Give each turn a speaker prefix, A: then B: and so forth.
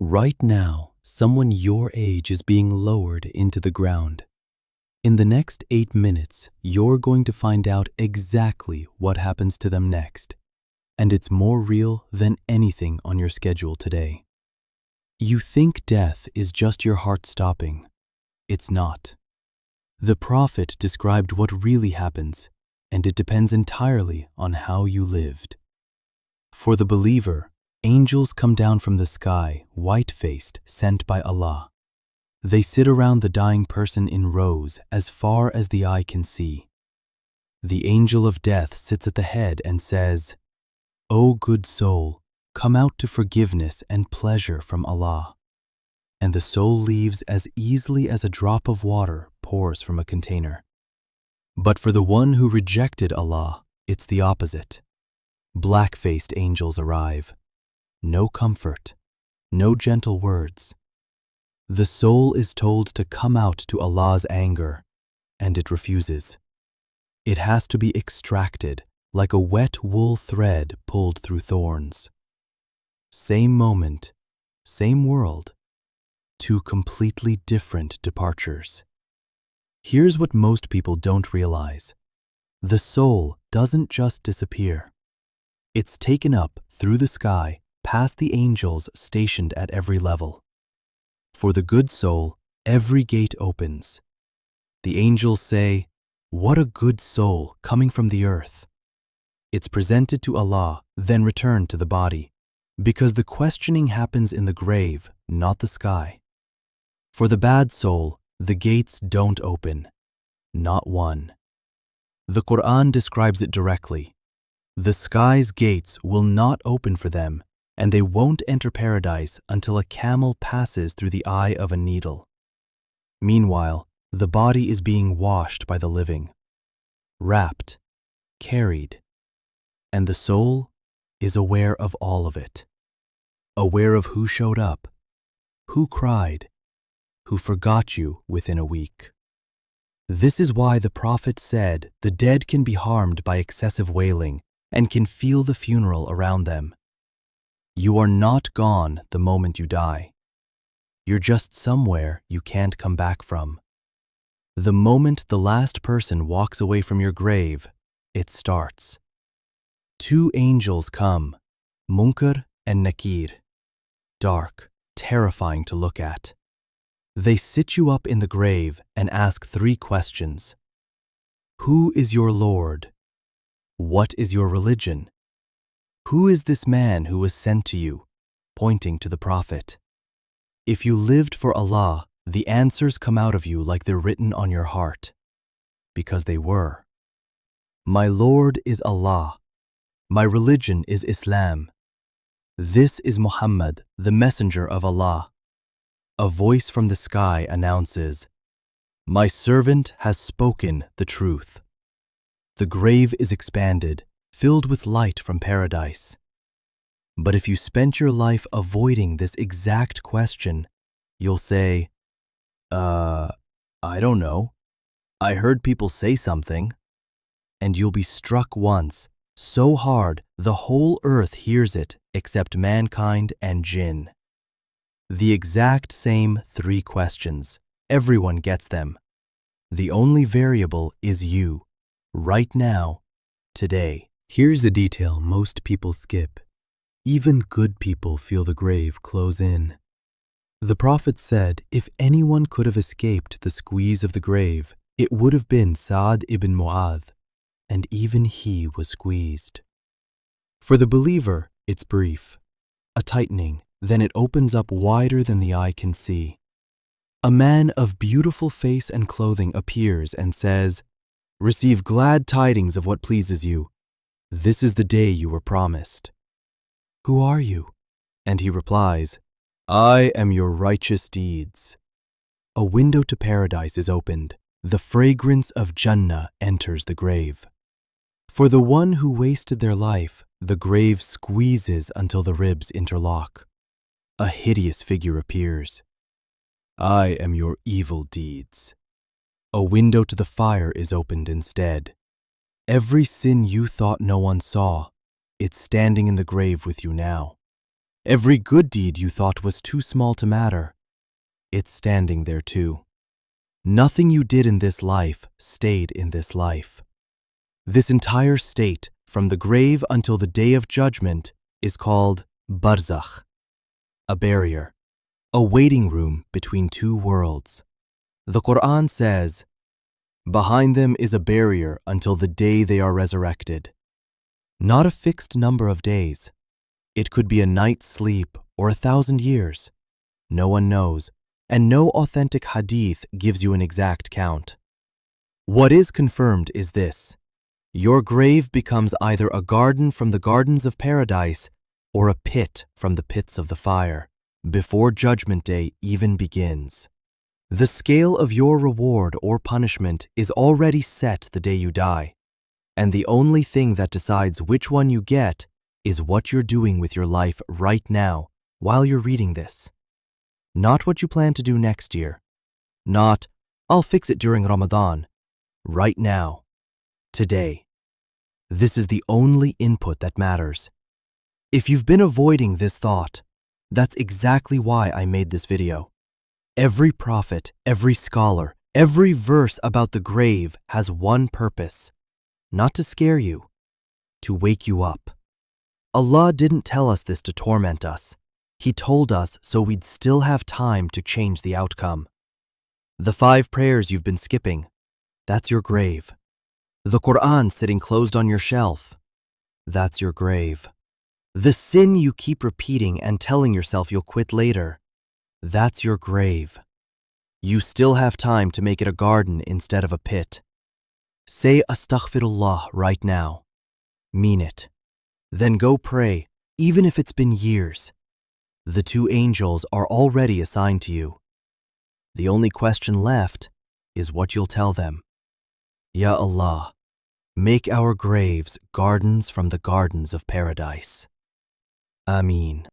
A: Right now, someone your age is being lowered into the ground. In the next 8 minutes, you're going to find out exactly what happens to them next. And it's more real than anything on your schedule today. You think death is just your heart stopping. It's not. The Prophet described what really happens, and it depends entirely on how you lived. For the believer, angels come down from the sky, white-faced, sent by Allah. They sit around the dying person in rows as far as the eye can see. The angel of death sits at the head and says, "O good soul, come out to forgiveness and pleasure from Allah." And the soul leaves as easily as a drop of water pours from a container. But for the one who rejected Allah, it's the opposite. Black-faced angels arrive. No comfort, no gentle words. The soul is told to come out to Allah's anger, and it refuses. It has to be extracted like a wet wool thread pulled through thorns. Same moment, same world, two completely different departures. Here's what most people don't realize. The soul doesn't just disappear. It's taken up through the sky past the angels stationed at every level. For the good soul, every gate opens. The angels say, "What a good soul coming from the earth." It's presented to Allah, then returned to the body, because the questioning happens in the grave, not the sky. For the bad soul, the gates don't open, not one. The Qur'an describes it directly. The sky's gates will not open for them, and they won't enter paradise until a camel passes through the eye of a needle. Meanwhile, the body is being washed by the living, wrapped, carried, and the soul is aware of all of it, aware of who showed up, who cried, who forgot you within a week. This is why the Prophet said the dead can be harmed by excessive wailing and can feel the funeral around them. You are not gone the moment you die. You're just somewhere you can't come back from. The moment the last person walks away from your grave, it starts. Two angels come, Munkar and Nakir. Dark, terrifying to look at. They sit you up in the grave and ask 3 questions. Who is your Lord? What is your religion? Who is this man who was sent to you? Pointing to the Prophet. If you lived for Allah, the answers come out of you like they're written on your heart. Because they were. My Lord is Allah. My religion is Islam. This is Muhammad, the messenger of Allah. A voice from the sky announces, "My servant has spoken the truth." The grave is expanded, filled with light from paradise. But if you spent your life avoiding this exact question, you'll say, I don't know. I heard people say something." And you'll be struck once, so hard the whole earth hears it except mankind and jinn. The exact same 3 questions. Everyone gets them. The only variable is you, right now, today. Here's a detail most people skip. Even good people feel the grave close in. The Prophet said if anyone could have escaped the squeeze of the grave, it would have been Sa'ad ibn Mu'adh, and even he was squeezed. For the believer, it's brief. A tightening, then it opens up wider than the eye can see. A man of beautiful face and clothing appears and says, "Receive glad tidings of what pleases you. This is the day you were promised." "Who are you?" And he replies, "I am your righteous deeds." A window to paradise is opened. The fragrance of Jannah enters the grave. For the one who wasted their life, the grave squeezes until the ribs interlock. A hideous figure appears. "I am your evil deeds." A window to the fire is opened instead. Every sin you thought no one saw, it's standing in the grave with you now. Every good deed you thought was too small to matter, it's standing there too. Nothing you did in this life stayed in this life. This entire state, from the grave until the day of judgment, is called Barzakh, a barrier, a waiting room between two worlds. The Qur'an says, "Behind them is a barrier until the day they are resurrected." Not a fixed number of days. It could be a night's sleep or 1,000 years. No one knows, and no authentic hadith gives you an exact count. What is confirmed is this: your grave becomes either a garden from the gardens of paradise or a pit from the pits of the fire, before Judgment Day even begins. The scale of your reward or punishment is already set the day you die, and the only thing that decides which one you get is what you're doing with your life right now while you're reading this. Not what you plan to do next year. Not, "I'll fix it during Ramadan." Right now. Today. This is the only input that matters. If you've been avoiding this thought, that's exactly why I made this video. Every prophet, every scholar, every verse about the grave has one purpose: not to scare you, to wake you up. Allah didn't tell us this to torment us. He told us so we'd still have time to change the outcome. The 5 prayers you've been skipping, that's your grave. The Qur'an sitting closed on your shelf, that's your grave. The sin you keep repeating and telling yourself you'll quit later, that's your grave. You still have time to make it a garden instead of a pit. Say astaghfirullah right now. Mean it. Then go pray, even if it's been years. The 2 angels are already assigned to you. The only question left is what you'll tell them. Ya Allah, make our graves gardens from the gardens of paradise. Ameen.